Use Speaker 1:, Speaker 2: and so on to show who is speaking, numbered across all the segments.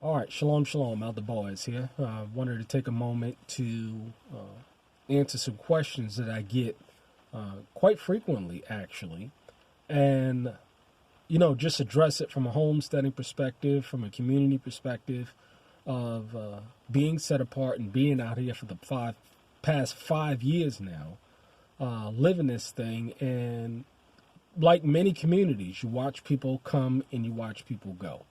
Speaker 1: All right, shalom, shalom, Elder Boys here. Wanted to take a moment to answer some questions that I get quite frequently, actually, and just address it from a homesteading perspective, from a community perspective of being set apart and being out here for the past 5 years now, living this thing. And like many communities, you watch people come and you watch people go.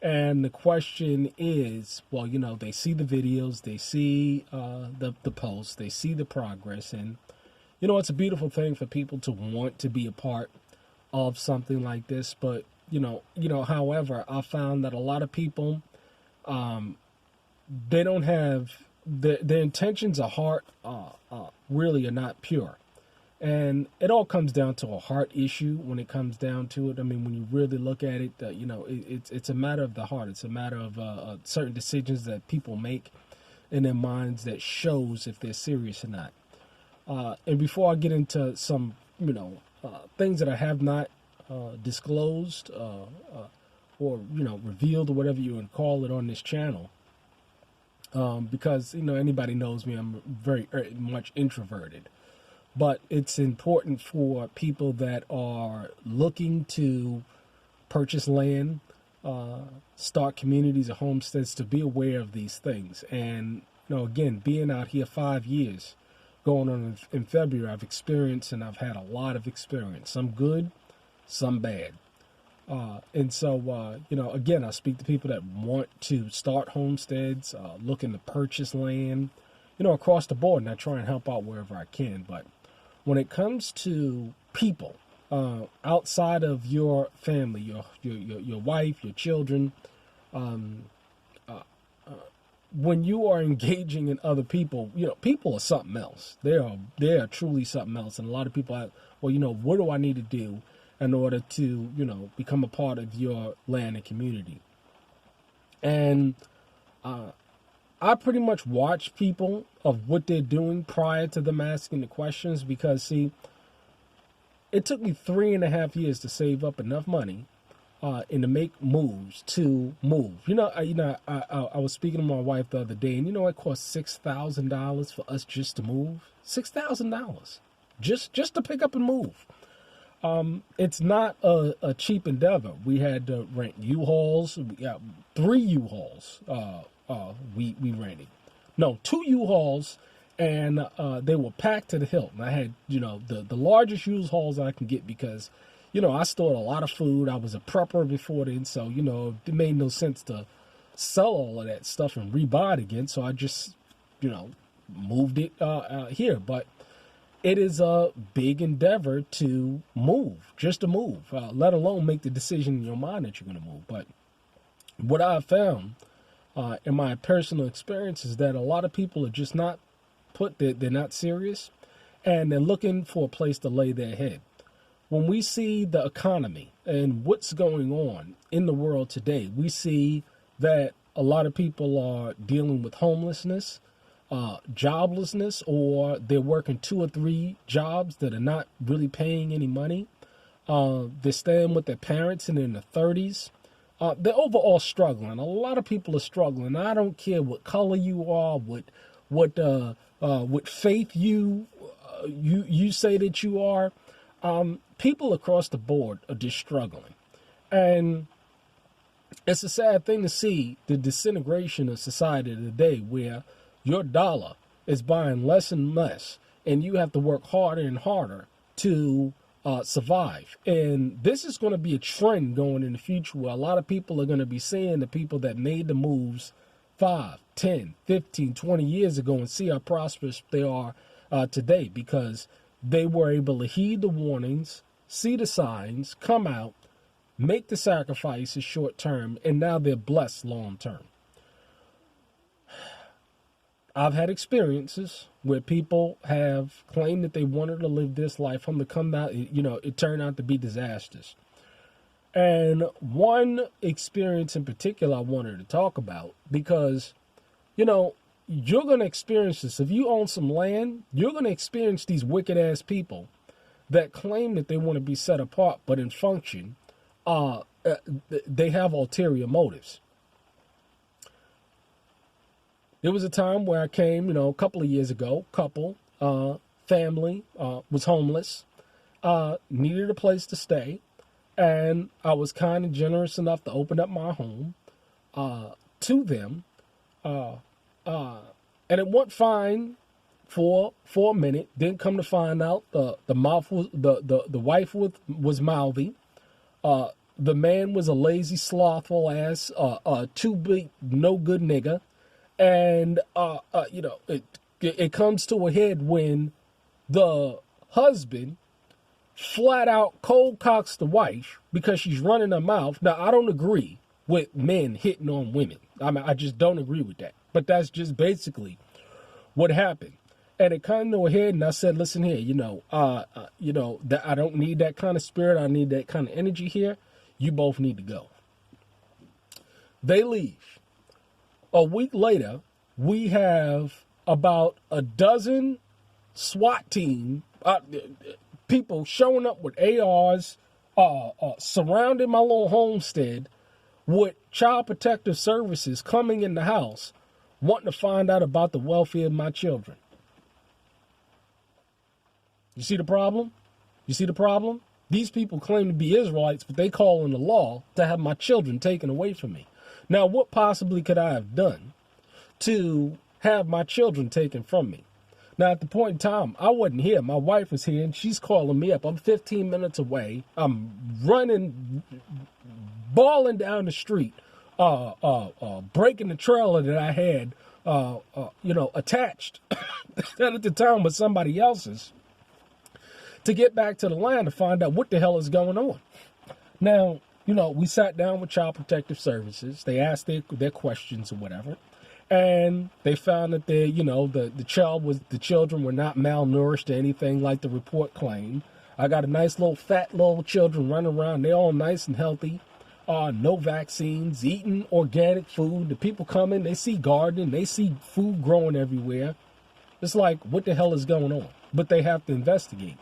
Speaker 1: And the question is, well, they see the videos, they see the posts, they see the progress, and it's a beautiful thing for people to want to be a part of something like this. But however, I found that a lot of people, they don't have their intentions of heart really are not pure. And it all comes down to a heart issue when it comes down to it. I mean, when you really look at it, it's a matter of the heart. It's a matter of certain decisions that people make in their minds that shows if they're serious or not. And before I get into some, things that I have not disclosed or, revealed or whatever you would call it on this channel, because, anybody knows me, I'm very much introverted. But it's important for people that are looking to purchase land, start communities or homesteads, to be aware of these things. And, again, being out here 5 years, going on in February, I've experienced and I've had a lot of experience. Some good, some bad. And so, again, I speak to people that want to start homesteads, looking to purchase land, across the board, and I try and help out wherever I can. But when it comes to people outside of your family, your wife, your children, when you are engaging in other people, people are something else. They are truly something else. And a lot of people have, what do I need to do in order to, become a part of your land and community? And I pretty much watch people of what they're doing prior to them asking the questions, because, see, it took me 3.5 years to save up enough money and to make moves to move. I was speaking to my wife the other day, and it cost $6,000 for us just to move. $6,000 just to pick up and move. It's not a cheap endeavor. We had to rent U-Hauls. We got 3 U-Hauls. We rented. No, 2 U-Hauls, and they were packed to the hilt. And I had, the largest U-Hauls I can get because, I stored a lot of food. I was a prepper before then, so, it made no sense to sell all of that stuff and rebuy it again. So I just, moved it here. But it is a big endeavor to move, just to move, let alone make the decision in your mind that you're going to move. But what I've found in my personal experience is that a lot of people are just not they're not serious, and they're looking for a place to lay their head. When we see the economy and what's going on in the world today, we see that a lot of people are dealing with homelessness, joblessness, or they're working 2 or 3 jobs that are not really paying any money. They're staying with their parents and in their 30s. They're overall struggling. A lot of people are struggling. I don't care what color you are, what faith you say that you are. People across the board are just struggling, and it's a sad thing to see the disintegration of society today, where your dollar is buying less and less, and you have to work harder and harder to survive. And this is going to be a trend going in the future, where a lot of people are going to be seeing the people that made the moves 5, 10, 15, 20 years ago and see how prosperous they are today, because they were able to heed the warnings, see the signs, come out, make the sacrifices short term, and now they're blessed long term. I've had experiences where people have claimed that they wanted to live this life, from to come out, it turned out to be disastrous. And one experience in particular I wanted to talk about, because, you're going to experience this. If you own some land, you're going to experience these wicked ass people that claim that they want to be set apart, but in function, they have ulterior motives. There was a time where I came, a couple of years ago, family, was homeless, needed a place to stay. And I was kind of generous enough to open up my home to them. And it went fine for a minute. Then come to find out the wife was mouthy. The man was a lazy, slothful ass, too big, no good nigga. And it comes to a head when the husband flat out cold cocks the wife because she's running her mouth. Now, I don't agree with men hitting on women. I just don't agree with that. But that's just basically what happened. And it kind of to a head, and I said, listen here, that I don't need that kind of spirit. I need that kind of energy here. You both need to go. They leave. A week later, we have about a dozen SWAT team people showing up with ARs, surrounding my little homestead with Child Protective Services coming in the house, wanting to find out about the welfare of my children. You see the problem? You see the problem? These people claim to be Israelites, but they call in the law to have my children taken away from me. Now, what possibly could I have done to have my children taken from me? Now, at the point in time, I wasn't here. My wife was here, and she's calling me up. I'm 15 minutes away. I'm running, bawling down the street, breaking the trailer that I had, attached that at the time was somebody else's, to get back to the land to find out what the hell is going on. Now, we sat down with Child Protective Services. They asked their questions or whatever. And they found that the children were not malnourished or anything like the report claimed. I got a nice little fat little children running around. They're all nice and healthy. No vaccines, eating organic food. The people come in, they see gardening, they see food growing everywhere. It's like, what the hell is going on? But they have to investigate.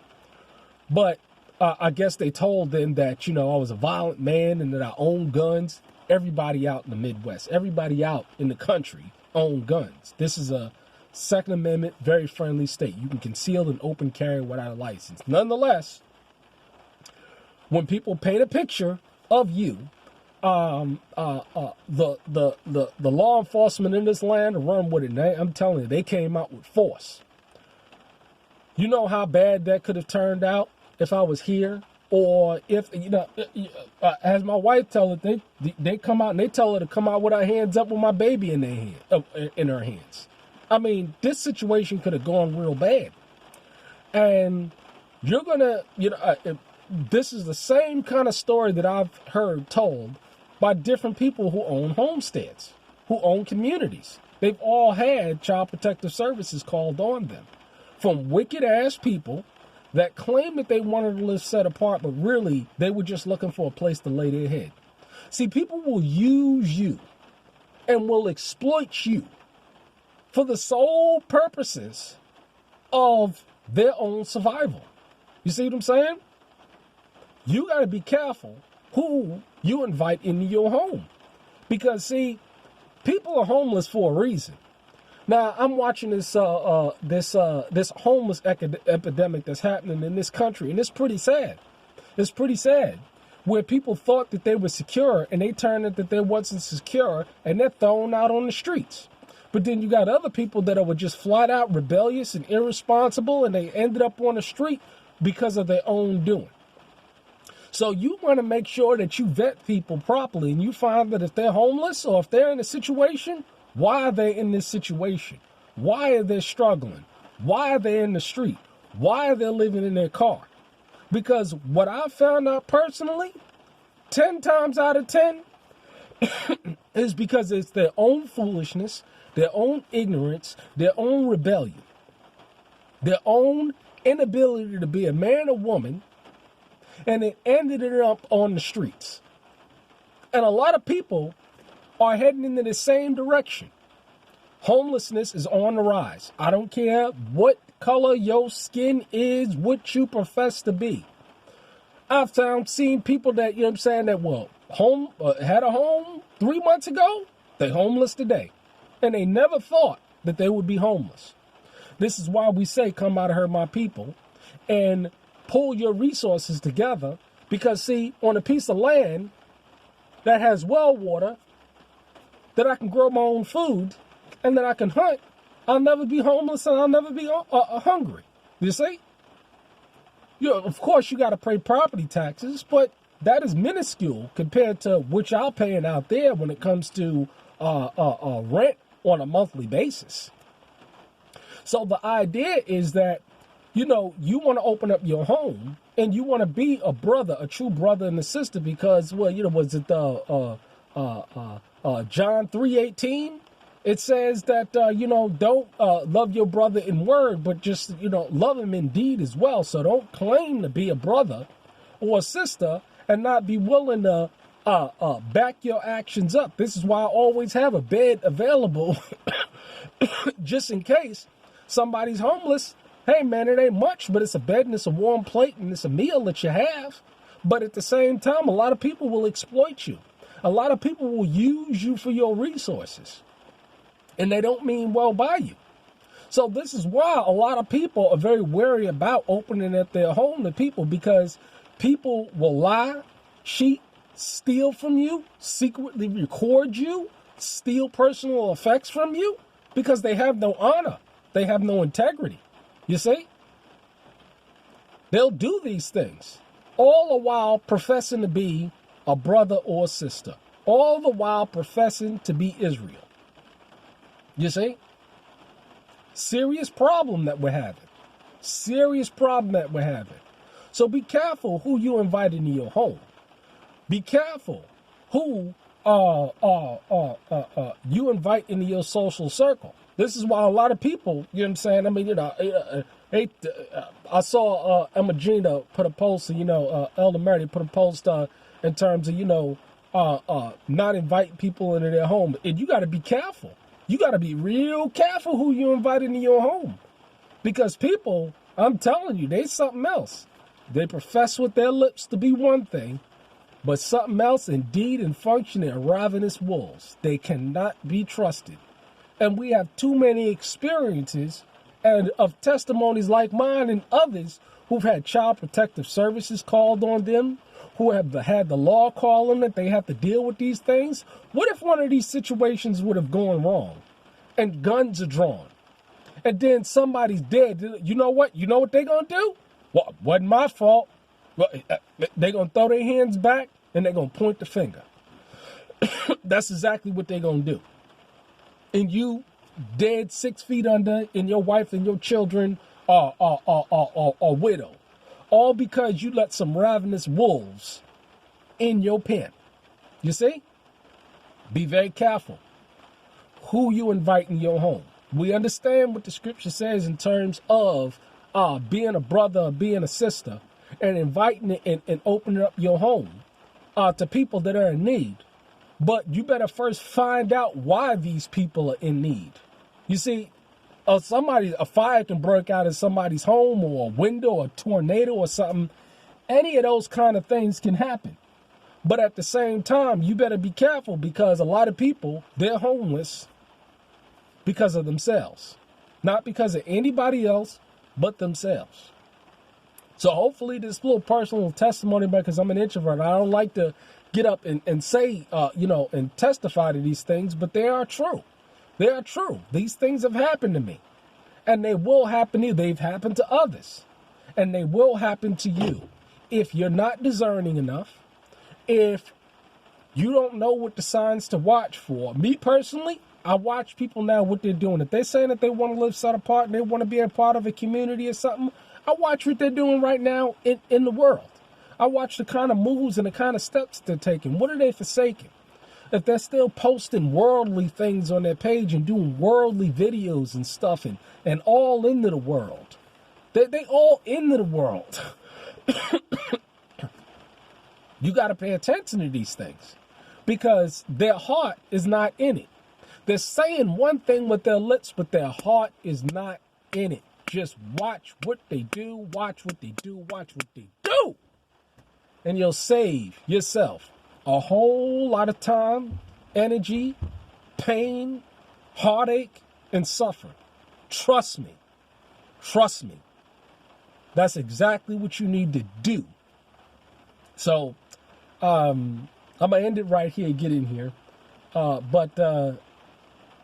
Speaker 1: But I guess they told them that, I was a violent man and that I own guns. Everybody out in the Midwest, everybody out in the country own guns. This is a Second Amendment, very friendly state. You can conceal and open carry without a license. Nonetheless, when people paint a picture of you, the law enforcement in this land run with it. I'm telling you, they came out with force. You know how bad that could have turned out if I was here? Or if, as my wife tell it, they come out and they tell her to come out with her hands up with my baby in her hands. I mean, this situation could have gone real bad. And you're going to, this is the same kind of story that I've heard told by different people who own homesteads, who own communities. They've all had Child Protective Services called on them from wicked ass people that claim that they wanted to live set apart, but really they were just looking for a place to lay their head. See, people will use you and will exploit you for the sole purposes of their own survival. You see what I'm saying? You got to be careful who you invite into your home. Because, see, people are homeless for a reason. Now, I'm watching this homeless epidemic that's happening in this country, and it's pretty sad. It's pretty sad, where people thought that they were secure, and they turned out that they wasn't secure, and they're thrown out on the streets. But then you got other people that were just flat out rebellious and irresponsible, and they ended up on the street because of their own doing. So you want to make sure that you vet people properly, and you find that if they're homeless or if they're in a situation, why are they in this situation? Why are they struggling? Why are they in the street? Why are they living in their car? Because what I found out personally, 10 times out of 10, is because it's their own foolishness, their own ignorance, their own rebellion, their own inability to be a man or woman, and it ended it up on the streets. And a lot of people are heading into the same direction. Homelessness is on the rise. I don't care what color your skin is, what you profess to be. I've seen people that, that had a home 3 months ago, they homeless today. And they never thought that they would be homeless. This is why we say, come out of her, my people, and pull your resources together. Because, see, on a piece of land that has well water, that I can grow my own food, and that I can hunt, I'll never be homeless and I'll never be hungry. You see? Of course, you got to pay property taxes, but that is minuscule compared to what y'all paying out there when it comes to rent on a monthly basis. So the idea is that, you want to open up your home and you want to be a brother, a true brother and a sister because, well, was it John 3:18? It says that, don't love your brother in word, but just, love him in deed as well. So don't claim to be a brother or a sister and not be willing to back your actions up. This is why I always have a bed available just in case somebody's homeless. Hey, man, it ain't much, but it's a bed and it's a warm plate and it's a meal that you have. But at the same time, a lot of people will exploit you. A lot of people will use you for your resources. And they don't mean well by you. So this is why a lot of people are very wary about opening up their home to people, because people will lie, cheat, steal from you, secretly record you, steal personal effects from you, because they have no honor. They have no integrity. You see? They'll do these things, all the while professing to be a brother or sister, all the while professing to be Israel. You see? Serious problem that we're having. Serious problem that we're having. So be careful who you invite into your home. Be careful who you invite into your social circle. This is why a lot of people, you know what I'm saying? I mean, I saw Emma Gina put a post, Elder Murray put a post in terms of, not inviting people into their home. And you got to be careful. You got to be real careful who you invite into your home. Because people, I'm telling you, they something else. They profess with their lips to be one thing, but something else in deed and function are ravenous wolves. They cannot be trusted. And we have too many experiences and of testimonies like mine and others who've had child protective services called on them, who have had the law call them that they have to deal with these things. What if one of these situations would have gone wrong and guns are drawn and then somebody's dead? You know what? You know what they're going to do? Well, wasn't my fault. Well, they're going to throw their hands back and they're going to point the finger. That's exactly what they're going to do. And you dead 6 feet under, and your wife and your children are widow. All because you let some ravenous wolves in your pen. You see? Be very careful who you invite in your home. We understand what the scripture says in terms of being a brother or being a sister and inviting and opening up your home to people that are in need. But you better first find out why these people are in need. You see, a fire can break out in somebody's home, or a window, or a tornado or something. Any of those kind of things can happen. But at the same time, you better be careful, because a lot of people, they're homeless because of themselves. Not because of anybody else, but themselves. So hopefully this little personal testimony, because I'm an introvert, I don't like to get up and say, and testify to these things, but they are true. They are true. These things have happened to me, and they will happen to you. They've happened to others, and they will happen to you. If you're not discerning enough, if you don't know what the signs to watch for. Me personally, I watch people now, what they're doing. If they're saying that they want to live set apart and they want to be a part of a community or something, I watch what they're doing right now in the world. I watch the kind of moves and the kind of steps they're taking. What are they forsaking? If they're still posting worldly things on their page and doing worldly videos and stuff and all into the world. They all into the world. You got to pay attention to these things, because their heart is not in it. They're saying one thing with their lips, but their heart is not in it. Just watch what they do, watch what they do, watch what they do. And you'll save yourself a whole lot of time, energy, pain, heartache, and suffering. Trust me. Trust me. That's exactly what you need to do. So, I'm going to end it right here, get in here. But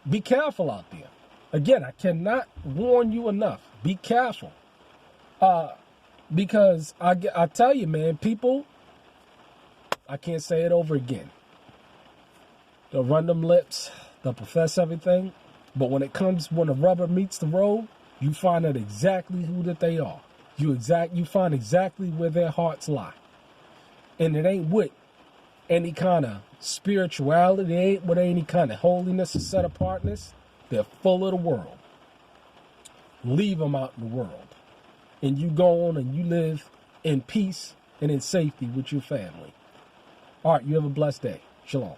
Speaker 1: be careful out there. Again, I cannot warn you enough. Be careful. Because I tell you, man, people, I can't say it over again. They'll run them lips. They'll profess everything. But when the rubber meets the road, you find out exactly who that they are. You find exactly where their hearts lie. And it ain't with any kind of spirituality. It ain't with any kind of holiness or set apartness. They're full of the world. Leave them out in the world. And you go on and you live in peace and in safety with your family. All right, you have a blessed day. Shalom.